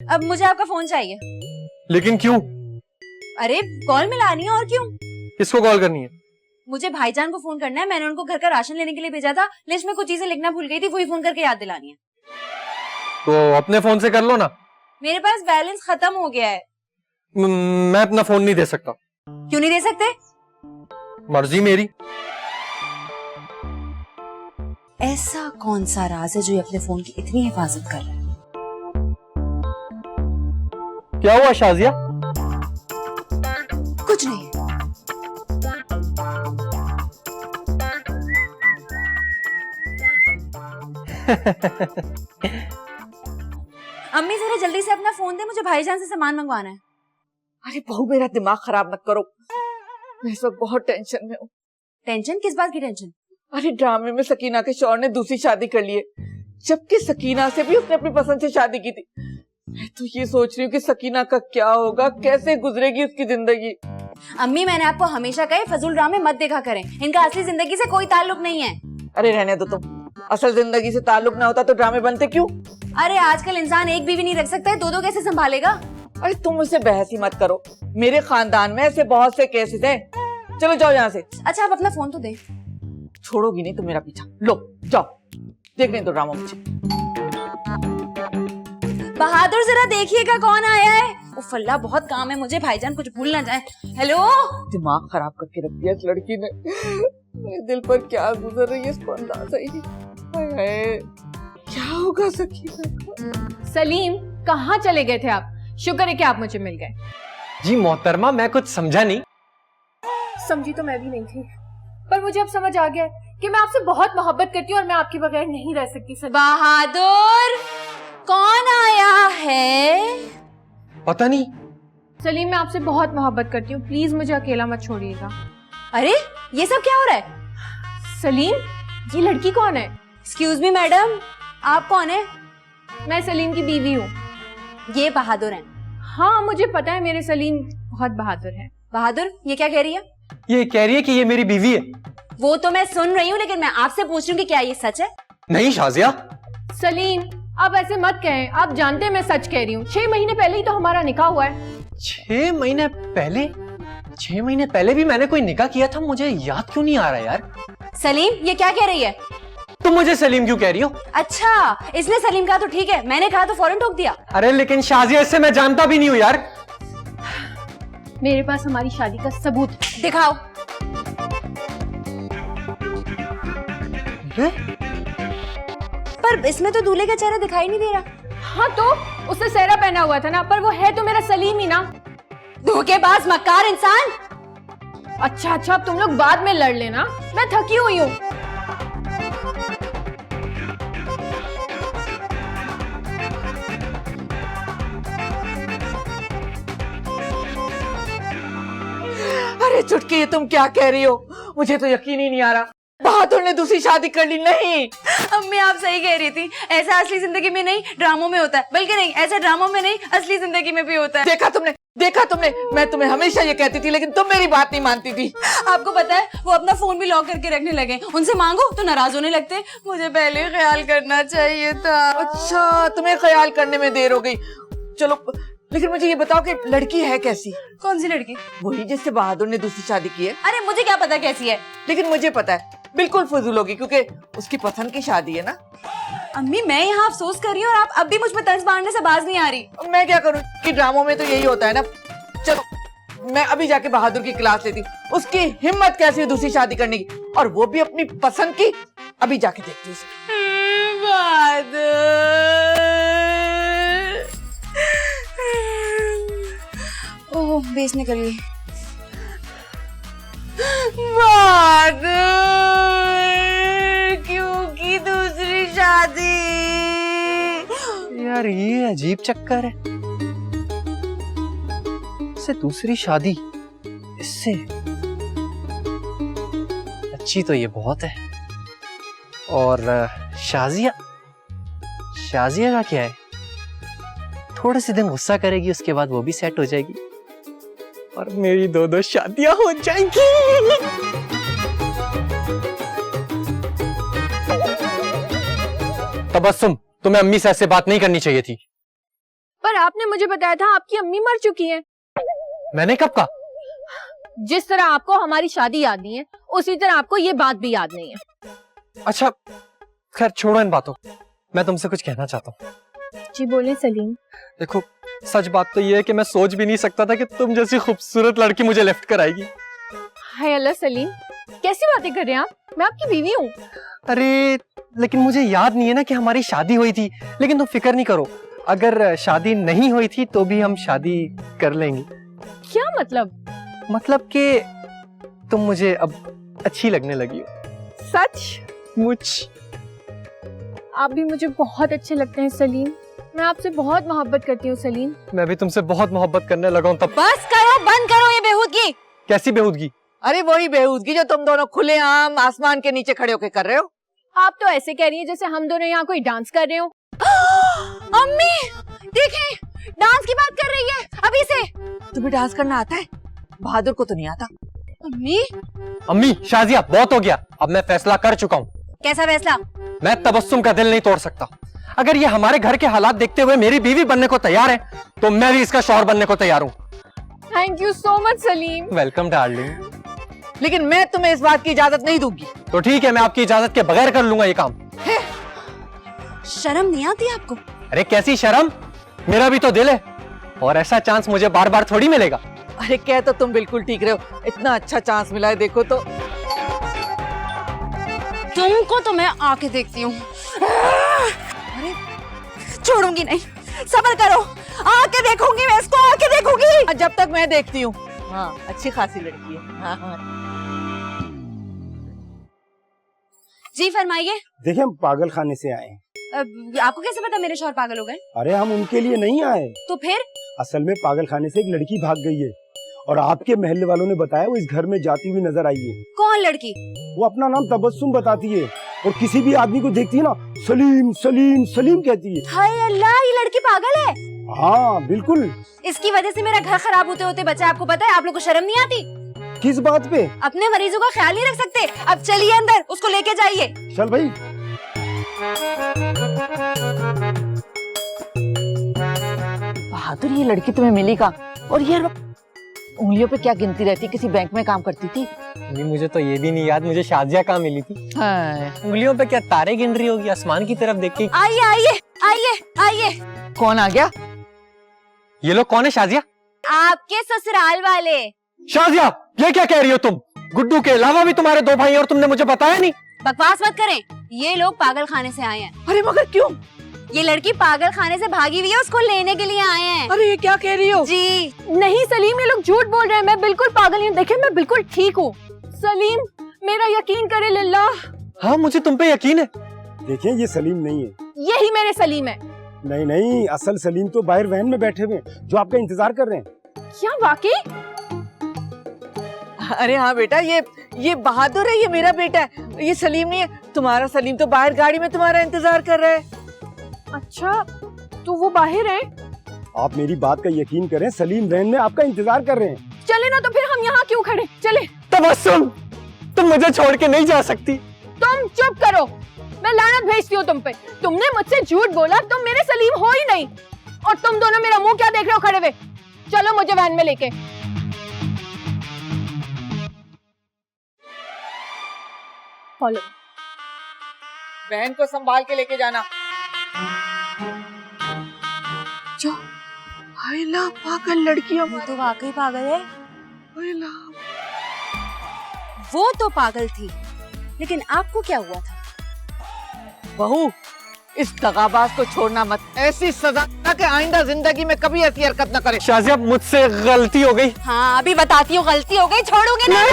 अब मुझे आपका फोन चाहिए। लेकिन क्यों? अरे कॉल मिलानी है, और क्यों? किसको कॉल करनी है? मुझे भाईजान को फोन करना है। मैंने उनको घर का राशन लेने के लिए भेजा था, लिस्ट में कुछ चीजें लिखना भूल गई थी, वही फोन करके याद दिलानी है। तो अपने फोन से कर लो ना। मेरे पास बैलेंस खत्म हो गया है। मैं अपना फोन नहीं दे सकता। क्यों नहीं दे सकते? मर्जी मेरी। ऐसा कौन सा राज है जो ये अपने फोन की इतनी हिफाजत कर रहा है? क्या हुआ शाजिया? कुछ नहीं। अम्मी जरा जल्दी से अपना फोन दे, मुझे भाईजान से सामान मंगवाना है। अरे बहू मेरा दिमाग खराब मत करो, मैं इस वक्त बहुत टेंशन में हूँ। टेंशन? किस बात की टेंशन? अरे ड्रामे में सकीना के शौहर ने दूसरी शादी कर ली है, जबकि सकीना से भी उसने अपनी पसंद से शादी की थी। मैं तो ये सोच रही हूँ कि सकीना का क्या होगा, कैसे गुजरेगी उसकी जिंदगी। अम्मी मैंने आपको हमेशा कहे फजूल ड्रामे मत देखा करें, इनका असली जिंदगी से कोई ताल्लुक नहीं है। अरे रहने दो तुम, असल जिंदगी से ताल्लुक ना होता तो ड्रामे बनते क्यों? अरे आजकल इंसान एक बीवी नहीं रख सकता है, दो कैसे संभालेगा? अरे तुम मुझसे बहस ही मत करो, मेरे खानदान में ऐसे बहुत से केसेस हैं। चलो जाओ यहाँ से। अच्छा आप अपना फोन तो दे। छोड़ोगी नहीं तो मेरा पीछा। लो जाओ, देखने दो ड्रामा मुझे। बहादुर जरा देखिएगा कौन आया है। उफ अल्लाह, बहुत काम है मुझे, भाईजान कुछ भूल ना जाए। हेलो। दिमाग खराब करके रख दिया इस लड़की ने। मेरे दिल पर क्या गुजर रही है इसको अंदाजा ही नहीं। क्या होगा सकीना को? सलीम कहाँ चले गए थे आप? शुक्र है कि आप मुझे मिल गए। जी मोहतरमा, मैं कुछ समझा नहीं। समझी तो मैं भी नहीं थी, पर मुझे अब समझ आ गया कि मैं आपसे बहुत मोहब्बत करती हूँ और मैं आपके बगैर नहीं रह सकती। बहादुर कौन आया है? पता नहीं। सलीम मैं आपसे बहुत मोहब्बत करती हूँ, प्लीज मुझे अकेला मत छोड़िएगा। अरे ये सब क्या हो रहा है? सलीम ये लड़की कौन है? एक्सक्यूज मी मैडम, आप कौन है? मैं सलीम की बीवी हूँ। ये बहादुर हैं। हाँ मुझे पता है, मेरे सलीम बहुत बहादुर है। बहादुर ये क्या कह रही है? ये कह रही है कि ये मेरी बीवी है। वो तो मैं सुन रही हूँ, लेकिन मैं आपसे पूछ रही हूँ कि क्या ये सच है? नहीं शाजिया। सलीम आप ऐसे मत कहें, आप जानते हैं मैं सच कह रही हूँ। 6 महीने पहले ही तो हमारा निकाह हुआ है। 6 महीने पहले? 6 महीने पहले भी मैंने कोई निकाह किया था, मुझे याद क्यों नहीं आ रहा यार। सलीम ये क्या कह रही है? तुम मुझे सलीम क्यों कह रही हो? अच्छा इसने सलीम कहा तो ठीक है, मैंने कहा तो फौरन टोक दिया। अरे लेकिन शाजिया, इससे मैं जानता भी नहीं हूँ यार। मेरे पास हमारी शादी का सबूत। दिखाओ। पर इसमें तो दूल्हे का चेहरा दिखाई नहीं दे रहा। हाँ तो उसने सेहरा पहना हुआ था ना, पर वो है तो मेरा सलीम ही ना। धोखेबाज मक्कार इंसान। अच्छा अब तुम लोग बाद में लड़ लेना, मैं थकी हुई हूँ। अरे चुटकी ये तुम क्या कह रही हो? मुझे तो यकीन ही नहीं आ रहा, बहादुर ने दूसरी शादी कर ली। नहीं अम्मी आप सही कह रही थी, ऐसा असली जिंदगी में नहीं ड्रामों में होता है। बल्कि नहीं, ऐसा ड्रामों में नहीं असली जिंदगी में भी होता है। देखा तुमने, मैं तुम्हें हमेशा ये कहती थी, लेकिन तुम मेरी बात नहीं मानती थी। आपको पता है वो अपना फोन भी लॉक करके रखने लगे, उनसे मांगो तो नाराज होने लगते। मुझे पहले ख्याल करना चाहिए था। अच्छा तुम्हें ख्याल करने में देर हो गई। चलो लेकिन मुझे ये बताओ कि लड़की है कैसी? कौन सी लड़की? वही जिससे बहादुर ने दूसरी शादी की है। अरे मुझे क्या पता कैसी है, लेकिन मुझे पता है बिल्कुल फजूल होगी, क्योंकि उसकी पसंद की शादी है ना। अम्मी मैं यहाँ अफसोस कर रही हूँ और आप अब भी मुझ पर तर्ज मारने से बाज नहीं आ रही। मैं क्या करूँ कि ड्रामों में तो यही होता है ना। चलो मैं अभी जाके बहादुर की क्लास लेती, उसकी हिम्मत कैसी है दूसरी शादी करने की, और वो भी अपनी पसंद की। अभी जाके देखती हूँ। ओह बेस निकल गई। क्यों की दूसरी शादी? यार ये अजीब चक्कर है। इससे दूसरी शादी, इससे अच्छी तो ये बहुत है। और शाजिया का क्या है? थोड़े से दिन गुस्सा करेगी, उसके बाद वो भी सेट हो जाएगी और मेरी 2 शादियां हो जाएंगी। तबस्सुम, तुम्हें अम्मी से ऐसे बात नहीं करनी चाहिए थी। पर आपने मुझे बताया था आपकी अम्मी मर चुकी हैं। मैंने कब कहा? जिस तरह आपको हमारी शादी याद नहीं है, उसी तरह आपको ये बात भी याद नहीं है। अच्छा खैर छोड़ो इन बातों, मैं तुमसे कुछ कहना चाहता हूँ। जी बोले सलीम। देखो सच बात तो ये है कि मैं सोच भी नहीं सकता था कि तुम जैसी खूबसूरत लड़की मुझे लेफ्ट कर आएगी। हाय अल्लाह सलीम, कैसी बातें कर रहे हैं आप? मैं आपकी बीवी हूँ। अरे लेकिन मुझे याद नहीं है ना कि हमारी शादी हुई थी। लेकिन तुम फिक्र नहीं करो, अगर शादी नहीं हुई थी तो भी हम शादी कर लेंगे। क्या मतलब? मतलब कि तुम मुझे अब अच्छी लगने लगी हो। सच? मुझ आप भी मुझे बहुत अच्छे लगते हैं सलीम। मैं आपसे बहुत मोहब्बत करती हूँ सलीम। मैं भी तुमसे बहुत मोहब्बत करने लगा हूँ। तब बस करो, बंद करो ये बेहूदगी। कैसी बेहूदगी? अरे वही बेहूदगी जो तुम दोनों खुलेआम आसमान के नीचे खड़े होके कर रहे हो। आप तो ऐसे कह रही हैं जैसे हम दोनों यहाँ कोई डांस कर रहे हो। अम्मी देखें, डांस की बात कर रही है अभी से। तुम्हें डांस करना आता है? बहादुर को तो नहीं आता। अम्मी अम्मी शाजिया बहुत हो गया, अब मैं फैसला कर चुका हूँ। कैसा फैसला? मैं तबस्सुम का दिल नहीं तोड़ सकता। अगर ये हमारे घर के हालात देखते हुए मेरी बीवी बनने को तैयार है तो मैं भी इसका शौहर बनने को तैयार हूँ। Thank you so much Salim. Welcome darling. लेकिन मैं तुम्हें इस बात की इजाजत नहीं दूंगी। तो ठीक है, मैं आपकी इजाजत के बगैर कर लूंगा ये काम। शर्म नहीं आती आपको? अरे कैसी शर्म, मेरा भी तो दिल है और ऐसा चांस मुझे बार बार थोड़ी मिलेगा। अरे कह तो तुम बिल्कुल ठीक रहे हो, इतना अच्छा चांस मिला है देखो तो। तुमको तो मैं आके देखती हूँ। अरे छोड़ूंगी नहीं, सब्र करो, आके देखूंगी मैं इसको, आके देखूंगी। जब तक मैं देखती हूँ। हाँ अच्छी खासी लड़की है। हाँ हाँ। जी फरमाइए। देखिए हम पागल खाने से आए हैं। आपको कैसे पता मेरे शौहर पागल हो गए? अरे हम उनके लिए नहीं आए, तो फिर? असल में पागल खाने से एक लड़की भाग गई है और आपके महल्ले वालों ने बताया वो इस घर में जाती हुई नजर आई है। कौन लड़की? वो अपना नाम तबस्सुम बताती है और किसी भी आदमी को देखती है ना सलीम सलीम सलीम कहती है। हाय अल्लाह, ये लड़की पागल है। हाँ बिल्कुल। इसकी वजह से मेरा घर खराब होते होते बचा। आपको पता है? आप लोग को शर्म नहीं आती? किस बात पे? अपने मरीजों का ख्याल नहीं रख सकते? अब चलिए अंदर, उसको लेके जाइए। चल भाई। बहादुर ये लड़की तुम्हें मिली का? और ये उंगलियों पे क्या गिनती रहती? किसी बैंक में काम करती थी? नहीं मुझे तो ये भी नहीं याद मुझे शाजिया कहाँ मिली थी। हाँ। उंगलियों पे क्या तारे गिन रही होगी आसमान की तरफ देख के? आइए आइए आइए आइए। कौन आ गया? ये लोग कौन है शाजिया? आपके ससुराल वाले। शाजिया ये क्या कह रही हो तुम? गुड्डू के अलावा भी तुम्हारे दो भाई और तुमने मुझे बताया नहीं। बकवास मत करें, ये लोग पागल खाने से आए हैं। अरे मगर क्यों? ये लड़की पागल खाने से भागी हुई है, उसको लेने के लिए आए हैं। अरे ये क्या कह रही हो? जी नहीं सलीम, ये लोग झूठ बोल रहे हैं। मैं बिल्कुल पागल नहीं हूँ। देखिए मैं बिल्कुल ठीक हूँ। सलीम मेरा यकीन करे लिल्लाह। हाँ मुझे तुम पे यकीन है। देखिए ये सलीम नहीं है। यही मेरे सलीम है। नहीं नहीं, असल सलीम तो बाहर वैन में बैठे हुए हैं जो आपका इंतजार कर रहे हैं। क्या वाकई? अरे हाँ बेटा, ये बहादुर है, ये मेरा बेटा है, ये सलीम नहीं है। तुम्हारा सलीम तो बाहर गाड़ी में तुम्हारा इंतजार कर रहा है। अच्छा तो वो बाहर है? आप मेरी बात का यकीन करें, सलीम वैन में आपका इंतजार कर रहे हैं। चले ना, तो फिर हम यहाँ क्यों खड़े? चले। तबस्सुम तुम मुझे छोड़ के नहीं जा सकती। तुम चुप करो, मैं लानत भेजती हूँ तुम पे। तुमने मुझसे झूठ बोला, तुम मेरे सलीम हो ही नहीं। और तुम दोनों मेरा मुंह क्या देख रहे हो खड़े हुए? चलो मुझे वैन में लेके। फॉलो। बहन को संभाल के लेके जाना। जो हाय ला, पागल लड़की वो तो वाकई पागल है। वो तो पागल थी, लेकिन आपको क्या हुआ था? बहू, इस दगाबाज को छोड़ना मत। ऐसी सजा कि आइंदा जिंदगी में कभी ऐसी हरकत न करे। शाजिया मुझसे गलती हो गई। हाँ अभी बताती हूँ, गलती हो गई, छोड़ूंगी नहीं।